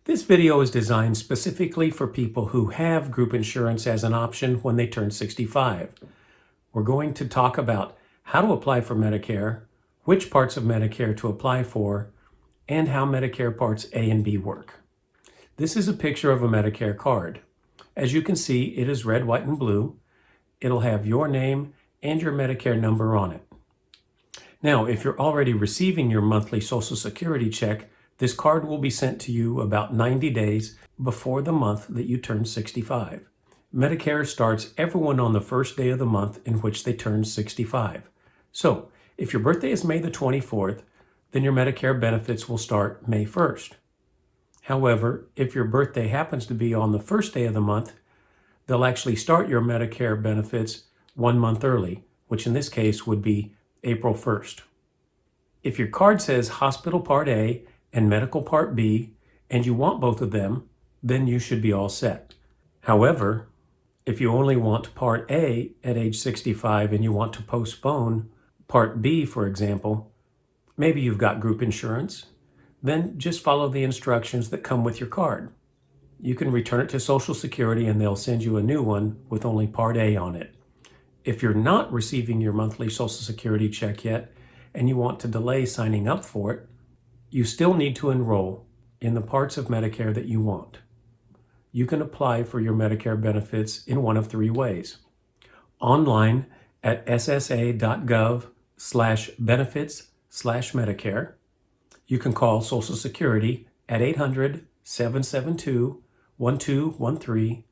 This video is designed specifically for people who have group insurance as an option when they turn 65. We're going to talk about how to apply for Medicare, which parts of Medicare to apply for, and how Medicare Parts A and B work. This is a picture of a Medicare card. As you can see, it is red, white, and blue. It'll have your name and your Medicare number on it. Now, if you're already receiving your monthly Social Security check, this card will be sent to you about 90 days before the month that you turn 65. Medicare starts everyone on the first day of the month in which they turn 65. So, if your birthday is May the 24th, then your Medicare benefits will start May 1st. However, if your birthday happens to be on the first day of the month, they'll actually start your Medicare benefits 1 month early, which in this case would be April 1st. If your card says Hospital Part A and Medical Part B, and you want both of them, then you should be all set. However, if you only want Part A at age 65 and you want to postpone Part B, for example, maybe you've got group insurance, then just follow the instructions that come with your card. You can return it to Social Security and they'll send you a new one with only Part A on it. If you're not receiving your monthly Social Security check yet and you want to delay signing up for it, you still need to enroll in the parts of Medicare that you want. You can apply for your Medicare benefits in one of three ways. Online at ssa.gov/benefits/Medicare. You can call Social Security at 800-772-1213,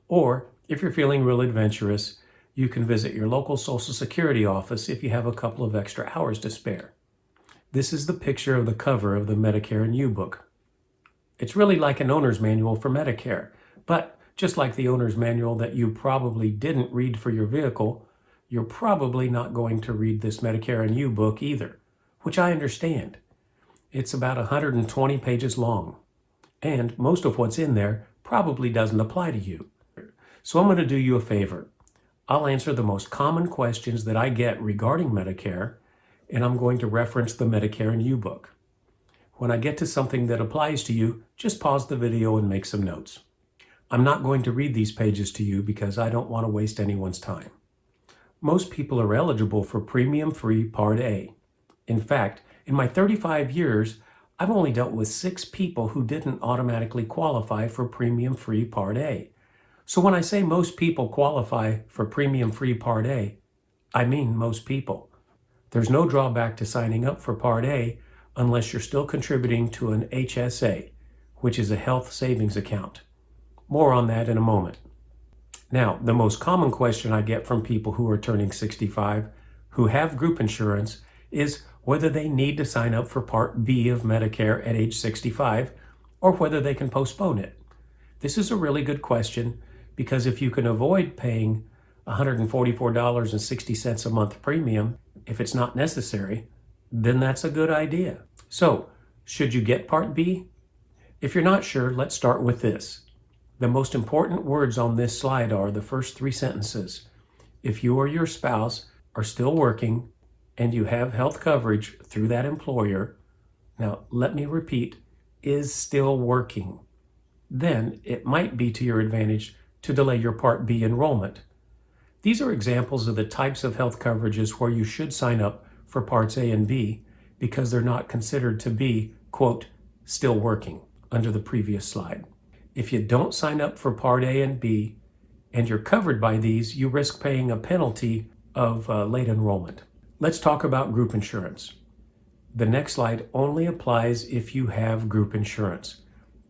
or if you're feeling real adventurous, you can visit your local Social Security office if you have a couple of extra hours to spare. This is the picture of the cover of the Medicare and You book. It's really like an owner's manual for Medicare, but just like the owner's manual that you probably didn't read for your vehicle, you're probably not going to read this Medicare and You book either, which I understand. It's about 120 pages long, and most of what's in there probably doesn't apply to you. So I'm going to do you a favor. I'll answer the most common questions that I get regarding Medicare, and I'm going to reference the Medicare and You book. When I get to something that applies to you, just pause the video and make some notes. I'm not going to read these pages to you because I don't want to waste anyone's time. Most people are eligible for premium-free Part A. In fact, in my 35 years, I've only dealt with 6 people who didn't automatically qualify for premium-free Part A. So when I say most people qualify for premium-free Part A, I mean most people. There's no drawback to signing up for Part A unless you're still contributing to an HSA, which is a health savings account. More on that in a moment. Now, the most common question I get from people who are turning 65 who have group insurance is whether they need to sign up for Part B of Medicare at age 65 or whether they can postpone it. This is a really good question because if you can avoid paying $144.60 a month premium, if it's not necessary, then that's a good idea. So, should you get Part B? If you're not sure, let's start with this. The most important words on this slide are the first 3 sentences. If you or your spouse are still working and you have health coverage through that employer, now let me repeat, is still working, then it might be to your advantage to delay your Part B enrollment. These are examples of the types of health coverages where you should sign up for Parts A and B because they're not considered to be, quote, still working under the previous slide. If you don't sign up for Part A and B and you're covered by these, you risk paying a penalty of late enrollment. Let's talk about group insurance. The next slide only applies if you have group insurance.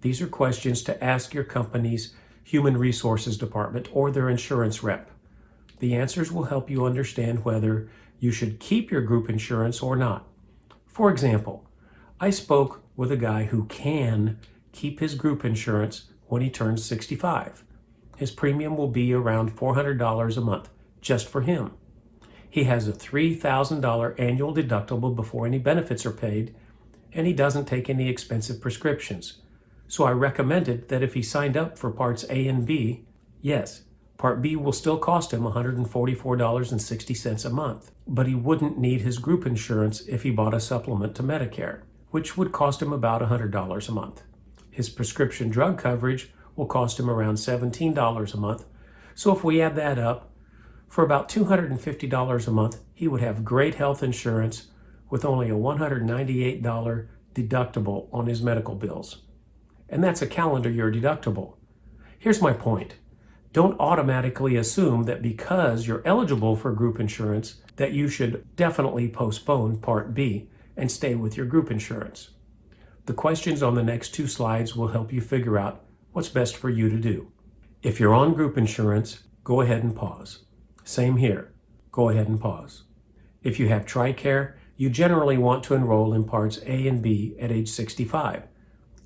These are questions to ask your company's Human Resources Department or their insurance rep. The answers will help you understand whether you should keep your group insurance or not. For example, I spoke with a guy who can keep his group insurance when he turns 65. His premium will be around $400 a month, just for him. He has a $3,000 annual deductible before any benefits are paid, and he doesn't take any expensive prescriptions. So I recommended that if he signed up for Parts A and B, yes, Part B will still cost him $144.60 a month, but he wouldn't need his group insurance if he bought a supplement to Medicare, which would cost him about $100 a month. His prescription drug coverage will cost him around $17 a month. So if we add that up, for about $250 a month, he would have great health insurance with only a $198 deductible on his medical bills. And that's a calendar year deductible. Here's my point. Don't automatically assume that because you're eligible for group insurance that you should definitely postpone Part B and stay with your group insurance. The questions on the next 2 slides will help you figure out what's best for you to do. If you're on group insurance, go ahead and pause. Same here. Go ahead and pause. If you have TRICARE, you generally want to enroll in Parts A and B at age 65.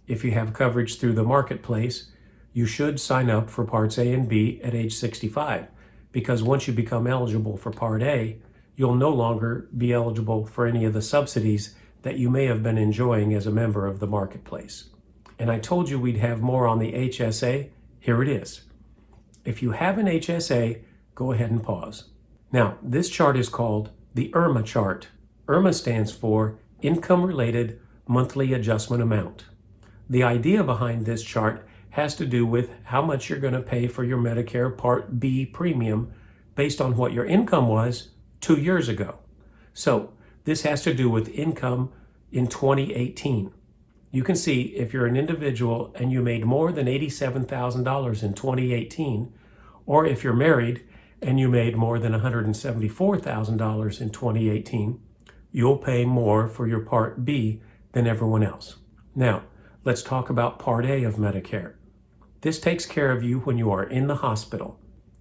If you have coverage through the marketplace, you should sign up for Parts A and B at age 65, because once you become eligible for Part A, you'll no longer be eligible for any of the subsidies that you may have been enjoying as a member of the marketplace. And I told you we'd have more on the HSA. Here it is. If you have an HSA, go ahead and pause. Now, this chart is called the IRMA chart. IRMA stands for Income Related Monthly Adjustment Amount. The idea behind this chart has to do with how much you're going to pay for your Medicare Part B premium based on what your income was 2 years ago. So this has to do with income in 2018. You can see if you're an individual and you made more than $87,000 in 2018, or if you're married and you made more than $174,000 in 2018, you'll pay more for your Part B than everyone else. Now, let's talk about Part A of Medicare. This takes care of you when you are in the hospital.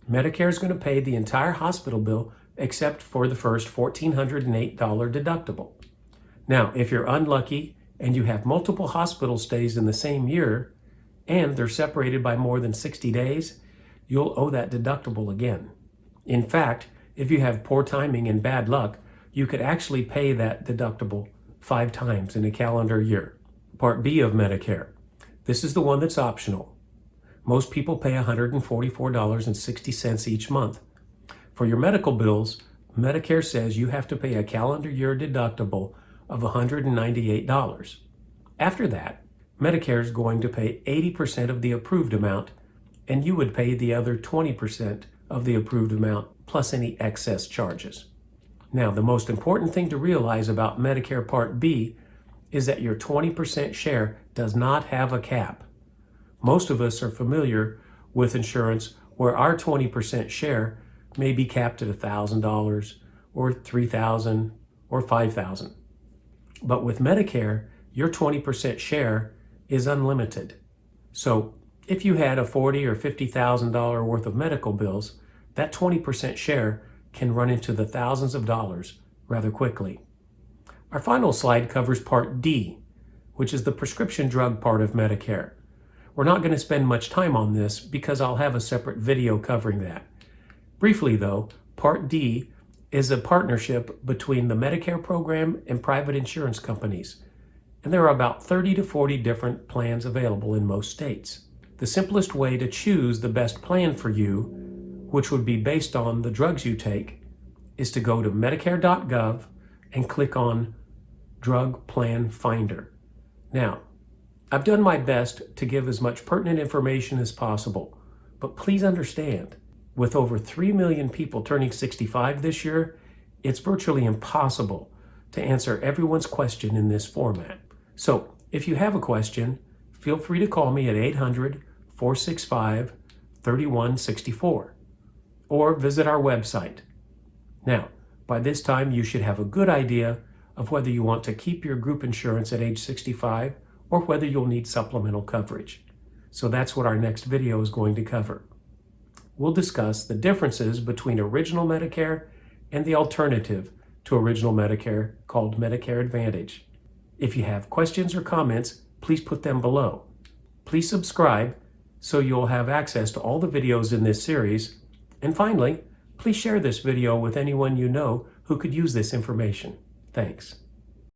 Medicare is going to pay the entire hospital bill except for the first $1,408 deductible. Now, if you're unlucky and you have multiple hospital stays in the same year and they're separated by more than 60 days, you'll owe that deductible again. In fact, if you have poor timing and bad luck, you could actually pay that deductible 5 times in a calendar year. Part B of Medicare. This is the one that's optional. Most people pay $144.60 each month. For your medical bills, Medicare says you have to pay a calendar year deductible of $198. After that, Medicare is going to pay 80% of the approved amount, and you would pay the other 20% of the approved amount plus any excess charges. Now, the most important thing to realize about Medicare Part B is that your 20% share does not have a cap. Most of us are familiar with insurance where our 20% share may be capped at $1,000 or $3,000 or $5,000. But with Medicare, your 20% share is unlimited. So if you had a $40,000 or $50,000 worth of medical bills, that 20% share can run into the thousands of dollars rather quickly. Our final slide covers Part D, which is the prescription drug part of Medicare. We're not going to spend much time on this because I'll have a separate video covering that. Briefly though, Part D is a partnership between the Medicare program and private insurance companies. And there are about 30 to 40 different plans available in most states. The simplest way to choose the best plan for you, which would be based on the drugs you take, is to go to medicare.gov and click on Drug Plan Finder. Now, I've done my best to give as much pertinent information as possible, but please understand, with over 3 million people turning 65 this year, it's virtually impossible to answer everyone's question in this format. So, if you have a question, feel free to call me at 800-465-3164 or visit our website. Now, by this time, you should have a good idea of whether you want to keep your group insurance at age 65 or whether you'll need supplemental coverage. So that's what our next video is going to cover. We'll discuss the differences between original Medicare and the alternative to original Medicare called Medicare Advantage. If you have questions or comments, please put them below. Please subscribe so you'll have access to all the videos in this series. And finally, please share this video with anyone you know who could use this information. Thanks.